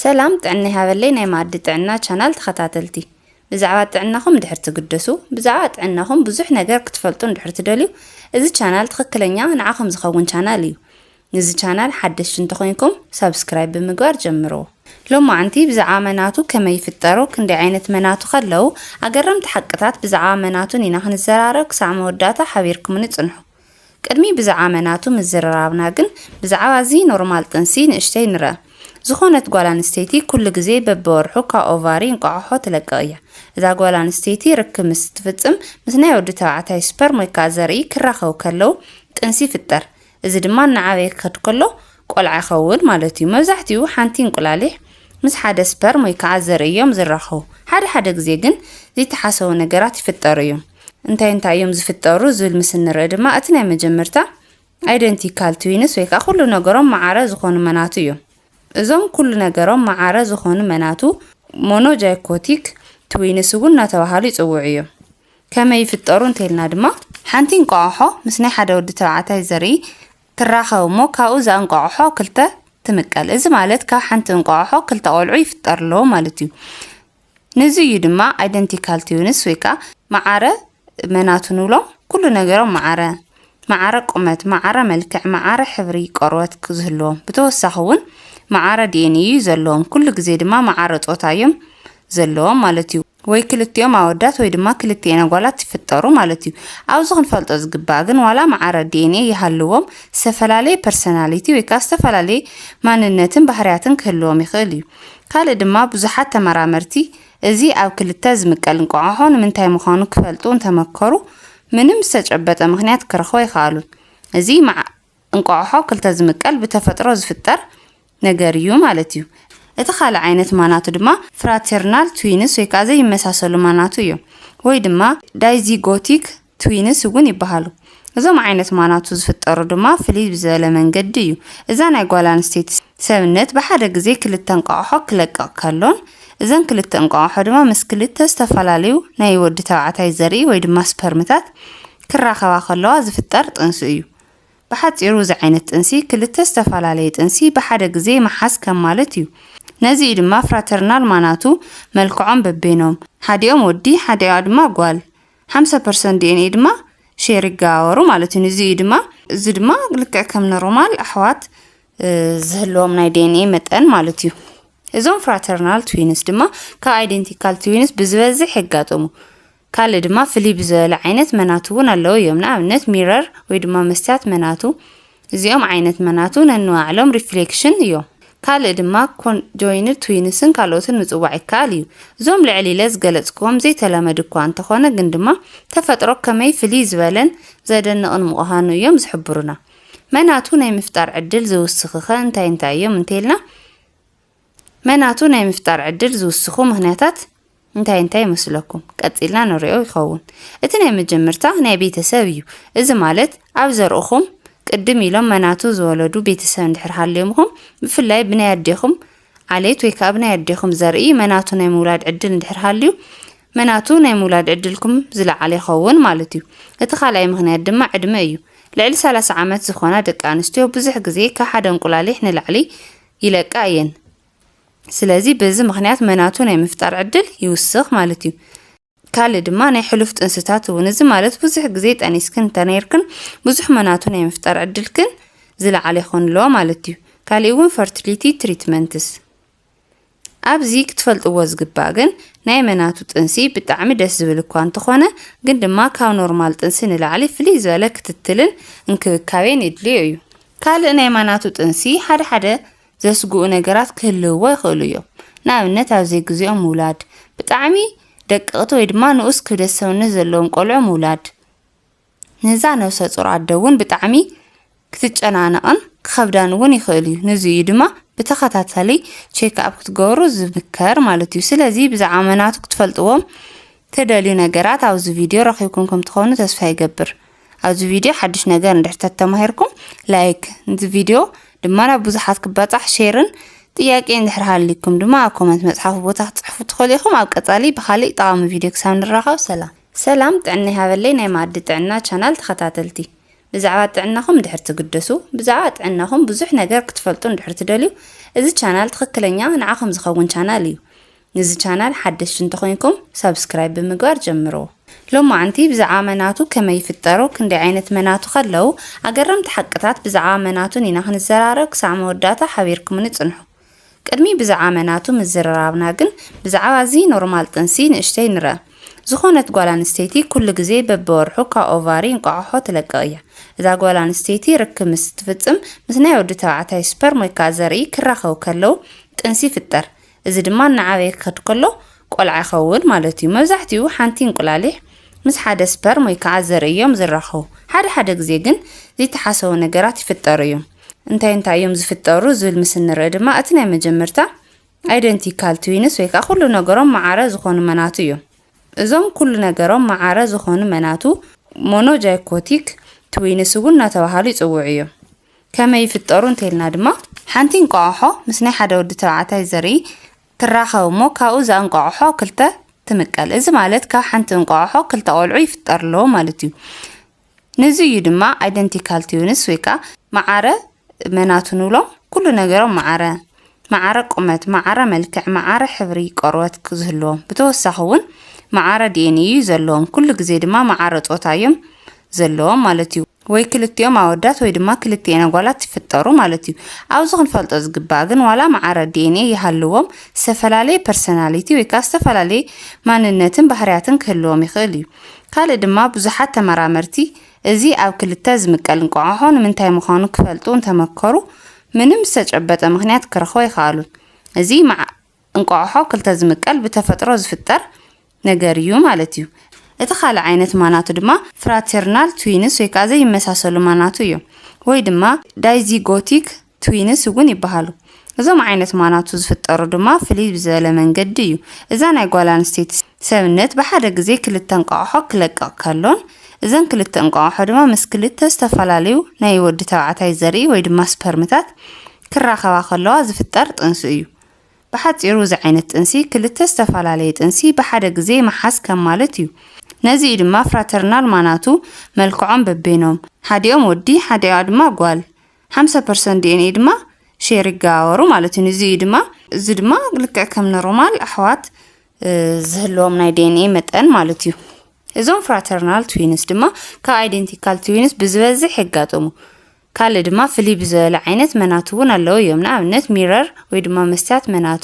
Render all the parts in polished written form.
سلام ጥዕና ሃበለይ ናይ ማዕዲ ጥዕና ቻናል ተኸታተልቲ ብዛዕባ ጥዕናኹም ድሕር ትግደሱ ብዛዕባ ጥዕናኹም ብዙሕ ነገር ክትፈልጡ ድሕር ትደልዩ እዚ ቻናል ትክክለኛ ንዓኹም ዝኸውን ቻናል እዩ እዚ ቻናል ሓደሽቲ እንተኾንኩም ሰብስክራይብ ብምግባር ጀምሩ ሎማ ኣንቲ ብዛዕባ መናቱ ከመይ ይፍጠሩ ክንደይ ዓይነት መናቱ ከለው ኣገረምቲ ሓቅታት ብዛዕባ መናቱ ኢና ክንዘራረብ ክሳዕ መወዳእታ ሓቢርኩም ንጽንሑ ቅድሚ ብዛዕባ መናቱ ምዝራራብና ግን ብዛዕባ እዚ ኖርማል ጥንሲ ንእሽተይ ንረአ ዝኾነት ጓል ኣንስተይቲ ኩሉ ግዜ በብወርሑ ካብ ኦቫሪ እንቋቑሖ ትለቅቕ እያ እዛ ጓል ኣንስተይቲ ርክብ ምስ ትፍጽም ምስ ናይ ወዲ ተባዕታይ ስፐርም ወይ ከዓ ዘርኢ ክራኸቡ ከለው ጥንሲ ይፍጠር እዚ ድማ ንዓበይ ክኸድ ከሎ ቆልዓ ይኸውን ማለት እዩ መብዛሕትኡ ሓንቲ እንቁላሊሕ ምስ ሓደ ስፐርም ወይ ከዓ ዘርኢ እዮም ዝራኸቡ ሓደ ግዜ ግን ዘይተሓሰቡ ነገራት ይፍጠሩ እዮም እንታይ እዮም ዝፍጠሩ ዝብል ምስ ንርኢ ድማ እቲ ናይ መጀመርታ አይደንቲካል ትዊንስ ወይ ከዓ ኩሉ ነገሮም ማዓረ ዝኾኑ መናቱ እዮም እዞም ኩሉ ነገሮም ማዓረ ዝኾኑ መናቱ ሞኖጃይኮቲክ ትዊንስ እውን እናተባሃሉ ይጽውዑ እዮም ከመይ ይፍጠሩ እንተልና ድማ ሓንቲ እንቋቑሖ ምስ ናይ ሓደ ወዲ ተባዕታይ ዘርኢ ክራኸቡ ሞ ካብኡ ዛ እንቋቑሖ ክልተ ትምቀል እዚ ማለት ካብ ሓንቲ እንቋቑሖ ክልተ ቆልዑ ይፍጠርሎ ማለት እዩ ነዚ እዩ ድማ አይደንቲካል ትዊንስ ወይ ከዓ ማዓረ መናቱ ንብሎም ኩሉ ነገሮም ማዓረ ቁመት ማዓረ መልክዕ ማዓረ ሕብሪ ቆርበት ክዝህልዎም ብተወሳኺ እውን ማዓረ ዲኤንኤ ዘለዎም ኩሉ ግዜ ድማ ማዓረ ጾታ እዮም ዘለዎም ማለት እዩ ወይ ክልቲኦም ኣወዳት ወይ ድማ ክልቲአን ኣጓላት ይፍጠሩ ማለት እዩ ኣብዚ ክንፈልጦ ዝግባእ ግን ዋላ ማዓረ ዲኤንኤ ይሃልዎም ዝተፈላለየ ፐርሰናሊቲ ወይ ከዓ ዝተፈላለየ ማንነትን ባህርያትን ክህልዎም ይኽእል እዩ ካልእ ድማ ብዙሓት ተመራመርቲ እዚ ኣብ ክልተ ዝምቀል እንቋቑሖ ንምንታይ ምዃኑ ክፈልጡ እንተመከሩ ምንም ዝተጨበጠ ምክንያት ክረኽቦ ይኽኣሉ እዚ እንቋቑሖ ክልተ ዝምቀል ብተፈጥሮ ዝፍጠር ነገር እዩ ማለት እዩ እቲ ካልእ ዓይነት ማናቱ ድማ ፍራተርናል ትዊንስ ወይ ከዓ ዘይመሳሰሉ ማናቱ እዮም ወይ ድማ ዳይዚጎቲክ ትዊንስ እውን ይበሃሉ እዞም ዓይነት ማናቱ ዝፍጠሩ ድማ ፍልይ ብዝበለ መንገዲ እዩ እዛ ናይ ጓል ኣንስተይቲ ሰብነት ብሓደ ግዜ ክልተ እንቋቑሖ ክለቅቕ ከሎን እዘን ክልተ እንቋቑሖ ድማ ምስ ክልተ ዝተፈላለዩ ናይ ወዲ ተባዕታይ ዘርኢ ወይ ድማ ስፐርምታት ክራኸባ ከለዋ ዝፍጠር ጥንሲ እዩ በሓፂሩ እዚ ዓይነት ጥንሲ ክልተ ዝተፈላለዩ ጥንሲ ብሓደ ግዜ መሓዝ ከም ማለት እዩ ነዚ ድማ ፍራተርናል ማናቱ መልክዖም በቤኖም ሓዲኦም ወዲ ሓዲኦም ድማ ጓል 50% ዲኤንኤ ድማ ሼር ይጋወሩ ማለት እዩ እዚ ድማ ልክዕ ከም ኖርማል ኣሕዋት ዝህልዎም ናይ ዲኤንኤ መጠን ማለት እዩ እዞም ፍራተርናል ትዊንስ ድማ ካብ አይደንቲካል ትዊንስ ብዝበዝሕ ይጋጠሙ ካልእ ድማ ፍልይ ብዝበለ ዓይነት መናቱ እውን ኣለዉ እዮም ንኣብነት ሚረር ወይ ድማ መስትያት መናቱ እዚኦም ዓይነት መናቱ ነንባዕሎም ሪፍሌክሽን እዮም ካልእ ድማ ኮንጆይንድ ትዊንስን ካልኦትን ምጽዋዕ ይከኣል እዩ እዞም ልዕሊ ኢለ ዝገለጽክዎም ዘይተለመዱ እኳ እንተኾነ ግን ድማ ተፈጥሮ ከመይ ፍልይ ዝበለን ዘደንቕን ምዃኑ እዮም ዝሕብሩና መናቱ ናይ ምፍጣር ዕድል ዝውስኽኸ እንታይ እዮም እንተኢልና መናቱ ናይ ምፍጣር ዕድል ዝውስኹ ምክንያታት እንታይ ይመስለኩም ቀፂልና ንሪኦ ይኸውን እቲ ናይ መጀመርታ ናይ ቤተሰብ እዩ እዚ ማለት ኣብ ዘርኡኹም ቅድም ኢሎም መናቱ ዝወለዱ ቤተሰብ እንድሕር ሃልዮምኹም ብፍላይ ብናይ ኣዴኹም ዓሌት ወይ ከዓ ብናይ ኣዴኹም ዘርኢ መናቱ ናይ ምውላድ ዕድል እንድሕር ሃልዩ መናቱ ናይ ምውላድ ዕድልኩም ዝለዓለ ይኸውን ማለት እዩ እቲ ካልኣይ ምክንያት ድማ ዕድመ እዩ ልዕሊ 30 ዓመት ዝኾና ደቂ ኣንስትዮ ብዙሕ ግዜ ካብ ሓደ እንቁላሊሕ ንላዕሊ ይለቃ እየን ስለዚ በዚ ምክንያት መናቱ ናይ ምፍጣር ዕድል ይውስኽ ማለት እዩ ካልእ ድማ ናይ ሕሉፍ ጥንስታት እውን እዚ ማለት ብዙሕ ግዜ ጠኒስክን ተነይርክን ብዙሕ መናቱ ናይ ምፍጣር ዕድልክን ዝለዓለ ይኾንሎ ማለት እዩ ካልእ እውን ፈርቲሊቲ ትሪትመንትስ ኣብዚ ክትፈልጥዎ ዝግባእ ግን ናይ መናቱ ጥንሲ ብጣዕሚ ደስ ዝብል እኳ እንተኾነ ግን ድማ ካብ ኖርማል ጥንሲ ንላዕሊ ፍልይ ዝበለ ክትትልን እንክብካቤን የድልዮ እዩ ካልእ ናይ መናቱ ጥንሲ ሓደ ዘስጉኡ ነገራት ክህልውዎ ይኽእሉ እዮም ንኣብነት ኣብ ዘይግዜኦም ምውላድ ብጣዕሚ ደቅቕቲ ወይ ድማ ንኡስ ክብደት ሰውነት ዘለዎም ቆልዑ ምውላድ ነዛ ነብሰ ፁር ኣደ እውን ብጣዕሚ ክትጨናነቕን ክኸብዳን እውን ይኽእል እዩ ነዚ እዩ ድማ ብተኸታታሊ ቼክ ኣፕ ክትገብሩ ዝምከር ማለት እዩ ስለዚ ብዛዕባ መናቱ ክትፈልጥዎም ተደልዩ ነገራት ኣብዚ ቪድዮ ረኺብኩም ከም ትኾኑ ተስፋ ይገብር ኣብዚ ቪድዮ ሓድሽ ነገር እንድሕር ተማሂርኩም ላይክ ነዚ ቪድዮ ድማ ናብ ብዙሓት ክበጻሕ ሼርን ጥያቄ እንድሕር ሃልይኩም ድማ ኣብ ኮመንት መጽሓፍ ቦታ ክትጽሕፉ ትኽእሉ ኢኹም ኣብ ቀጻሊ ብኻሊእ ጠቓሚ ቪድዮ ክሳብ ንራኸብ ሰላም ጥዕና ሃበለይ ናይ ማዕዲ ጥዕና ቻናል ተኸታተልቲ ብዛዕባ ጥዕናኹም ድሕር ትግደሱ ብዛዕባ ጥዕናኹም ብዙሕ ነገር ክትፈልጡ ድሕር ትደልዩ እዚ ቻናል ትክክለኛ ንዓኹም ዝኸውን ቻናል እዩ እዚ ቻናል ሓደሽቲ እንተኾይንኩም ሰብስክራይብ ብምግባር ጀምሩ ሎማዓንቲ ብዛዕባ መናቱ ከመይ ይፍጠሩ ክንደይ ዓይነት መናቱ ከለው ኣገረምቲ ሓቅታት ብዛዕባ መናቱን ኢና ክንዘራረብ ክሳዕ መወዳእታ ሓቢርኩም ንጽንሑ ቅድሚ ብዛዕባ መናቱ ምዝራራብና ግን ብዛዕባ እዚ ኖርማል ጥንሲ ንእሽተይ ንረአ ዝኾነት ጓል ኣንስተይቲ ኩሉ ግዜ በብወርሑ ካብ ኦቫሪ እንቋቑሖ ትለቅቕ እያ እዛ ጓል ኣንስተይቲ ርክብ ምስ ትፍጽም ምስ ናይ ወዲ ተባዕታይ ስፐርም ወይ ከዓ ዘርኢ ክራኸቡ ከለው ጥንሲ ይፍጠር እዚ ድማ ንዓበይ ክኸድ ከሎ ቆልዓ ይኸውን ማለት እዩ መብዛሕትኡ ሓንቲ እንቁላሊሕ ምስ ሓደ ስፐርም ወይ ከዓ ዘርኢ እዮም ዝራኸቡ ሓደ ግዜ ግን ዘይተሓሰቡ ነገራት ይፍጠሩ እዮም እንታይ እዮም ዝፍጠሩ ዝብል ምስ ንርኢ ድማ እቲ ናይ መጀመርታ አይደንቲካል ትዊንስ ወይ ከዓ ኩሉ ነገሮም ማዓረ ዝኾኑ መናቱ እዮም እዞም ኩሉ ነገሮም ማዓረ ዝኾኑ መናቱ ሞኖጃይኮቲክ ትዊንስ እውን እናተባሃሉ ይጽውዑ እዮም ከመይ ይፍጠሩ እንተልና ድማ ሓንቲ እንቋቑሖ ምስ ናይ ሓደ ወዲ ተባዕታይ ዘርኢ ክራኸቡ ሞ ካብኡ እንቋቑሖ ክልተ ትምቀል እዚ ማለት ካብ ሓንቲ እንቋቑሖ ክልተ ቆልዑ ይፍጠርሎ ማለት እዩ ነዚ እዩ ድማ አይደንቲካል ትዊንስ ወይ ከዓ ማዓረ መናቱ ንብሎም ኩሉ ነገሮም ማዓረ ቁመት ማዓረ መልክዕ ማዓረ ሕብሪ ቆርበት ክዝህልዎም ብተወሳኺ እውን ማዓረ ዲኤንኤ ዘለዎም ኩሉ ግዜ ድማ ማዓረ ጾታ እዮም ዘለዎም ማለት እዩ ወይ ክልቲኦም ኣወዳት ወይ ድማ ክልቲአን ኣጓላት ይፍጠሩ ማለት እዩ ኣብዚ ክንፈልጦ ዝግባእ ግን ዋላ ማዓረ ዲኤንኤ ይሃልዎም ዝተፈላለየ ፐርሰናሊቲ ወይ ከዓ ዝተፈላለየ ማንነትን ባህርያትን ክህልዎም ይኽእል እዩ ካልእ ድማ ብዙሓት ተመራመርቲ እዚ ኣብ ክልተ ዝምቀል እንቋቑሖ ንምንታይ ምዃኑ ክፈልጡ እንተመከሩ ምንም ዝተጨበጠ ምክንያት ክረኽቦ ይኽኣሉ እዚ እንቋቑሖ ክልተ ዝምቀል ብተፈጥሮ ዝፍጠር ነገር እዩ ማለት እዩ እቲ ካልእ ዓይነት ማናቱ ድማ ፍራተርናል ትዊንስ ወይ ከዓ ዘይመሳሰሉ ማናቱ እዮም ወይ ድማ ዳይዚጎቲክ ትዊንስ እውን ይበሃሉ እዞም ዓይነት ማናቱ ዝፍጠሩ ድማ ፍልይ ብዝበለ መንገዲ እዩ እዛ ናይ ጓል ኣንስተይቲ ሰብነት ብሓደ ግዜ ክልተ እንቋቑሖ ክለቅቕ ከሎን እዘን ክልተ እንቋቑሖ ድማ ምስ ክልተ ዝተፈላለዩ ናይ ወዲ ተባዕታይ ዘርኢ ወይ ድማ ስፐርምታት ክራኸባ ከለዋ ዝፍጠር ጥንሲ እዩ ብሓፂሩ እዚ ዓይነት ጥንሲ ክልተ ዝተፈላለዩ ጥንሲ ብሓደ ግዜ መሓዝ ከም ማለት እዩ ነዚ ድማ ፍራተርናል ማናቱ መልክዖም በቤኖም ሓዲኦም ወዲ ሓዲኣ ድማ ጓል 50% ዲኤንኤ ድማ ሼር ይጋወሩ ማለት እዩ እዚ ድማ ልክዕ ከም ኖርማል ኣሕዋት ዝህልዎም ናይ ዲኤንኤ መጠን ማለት እዩ እዞም ፍራተርናል ትዊንስ ድማ ካብ አይደንቲካል ትዊንስ ብዝበዝሕ ይጋጠሙ ካልእ ድማ ፍልይ ብዝበለ ዓይነት መናቱ እውን ኣለዉ እዮም ንኣብነት ሚረር ወይ ድማ መስትያት መናቱ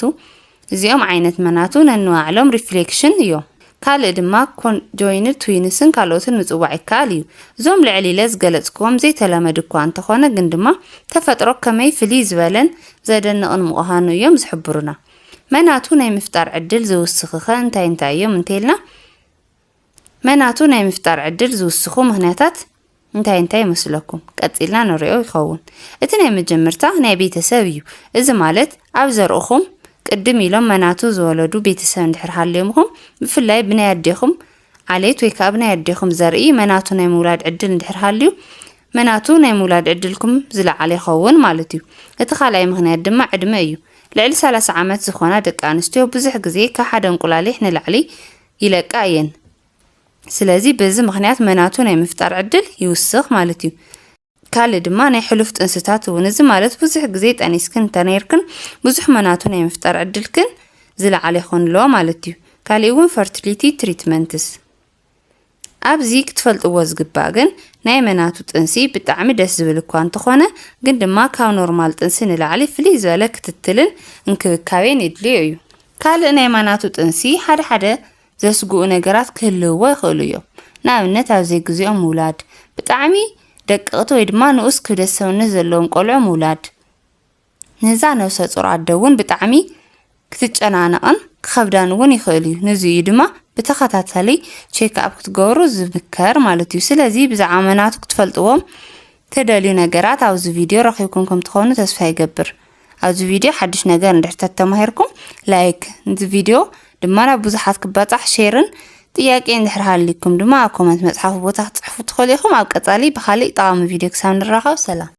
እዚኦም ዓይነት መናቱ ነንባዕሎም ሪፍሌክሽን እዮም ካልእ ድማ ኮንጆይንድ ትዊንስን ካልኦትን ምጽዋዕ ይከኣል እዩ እዞም ልዕሊ ኢለ ዝገለጽክዎም ዘይተለመዱ እኳ እንተኾነ ግን ድማ ተፈጥሮ ከመይ ፍልይ ዝበለን ዘደንቕን ምዃኑ እዮም ዝሕብሩና መናቱ ናይ ምፍጣር ዕድል ዝውስኽ እንታይ እዮም እንተኢልና መናቱ ናይ ምፍጣር ዕድል ዝውስኹ ምክንያታት እንታይ ይመስለኩም ቀፂልና ንሪኦ ይኸውን እቲ ናይ መጀመርታ ናይ ቤተሰብ እዩ እዚ ማለት ኣብ ዘርኡኹም ቅድም ኢሎም መናቱ ዝወለዱ ቤተሰብ እንድሕር ሃልዮምኹም ብፍላይ ብናይ ኣዴኹም ዓሌት ወይ ከዓ ብናይ ኣዴኹም ዘርኢ መናቱ ናይ ምውላድ ዕድል እንድሕር ሃልዩ መናቱ ናይ ምውላድ ዕድልኩም ዝለዓለ ይኸውን ማለት እዩ እቲ ካልኣይ ምክንያት ድማ ዕድመ እዩ ልዕሊ 30 ዓመት ዝኾና ደቂ ኣንስትዮ ብዙሕ ግዜ ካብ ሓደ እንቁላሊሕ ንላዕሊ ይለቃ እየን ስለዚ በዚ ምክንያት መናቱ ናይ ምፍጣር ዕድል ይውስኽ ማለት እዩ ካልእ ድማ ናይ ሕሉፍ ጥንስታት እውን እዚ ማለት ብዙሕ ግዜ ጠኒስክን ተነይርክን ብዙሕ መናቱ ናይ ምፍጣር ዕድልክን ዝለዓለ ይኾንሎ ማለት እዩ ካልእ እውን ፈርቲሊቲ ትሪትመንትስ ኣብዚ ክትፈልጥዎ ዝግባእ ግን ናይ መናቱ ጥንሲ ብጣዕሚ ደስ ዝብል እኳ እንተኾነ ግን ድማ ካብ ኖርማል ጥንሲ ንላዕሊ ፍልይ ዝበለ ክትትልን እንክብካቤን የድልዮ እዩ ካልእ ናይ መናቱ ጥንሲ ሓደ ዘስጉኡ ነገራት ክህልውዎ ይኽእሉ እዮም ንኣብነት ኣብ ዘይግዜኦም ምውላድ ብጣዕሚ ደቅቕቲ ወይ ድማ ንኡስ ክብደት ሰውነት ዘለዎም ቆልዑ ምውላድ ነዛ ነብሰ ፁር ኣደ እውን ብጣዕሚ ክትጨናነቕን ክኸብዳን እውን ይኽእል እዩ ነዚ እዩ ድማ ብተኸታታሊ ቼክ ኣፕ ክትገብሩ ዝምከር ማለት እዩ ስለዚ ብዛዕባ መናቱ ክትፈልጥዎም ተደልዩ ነገራት ኣብዚ ቪድዮ ረኺብኩም ከም ትኾኑ ተስፋ ይገብር ኣብዚ ቪድዮ ሓድሽ ነገር እንድሕር ተማሂርኩም ላይክ ነዚ ቪድዮ ድማ ናብ ብዙሓት ክበጻሕ ሼርን ጥያቄ እንድሕር ሃልይኩም ድማ ኣብ ኮመንት መጽሓፍ ቦታ ክትጽሕፉ ትኽእሉ ኢኹም ኣብ ቀጻሊ ብኻሊእ ጠቓሚ ቪድዮ ክሳብ ንራኸብ ሰላም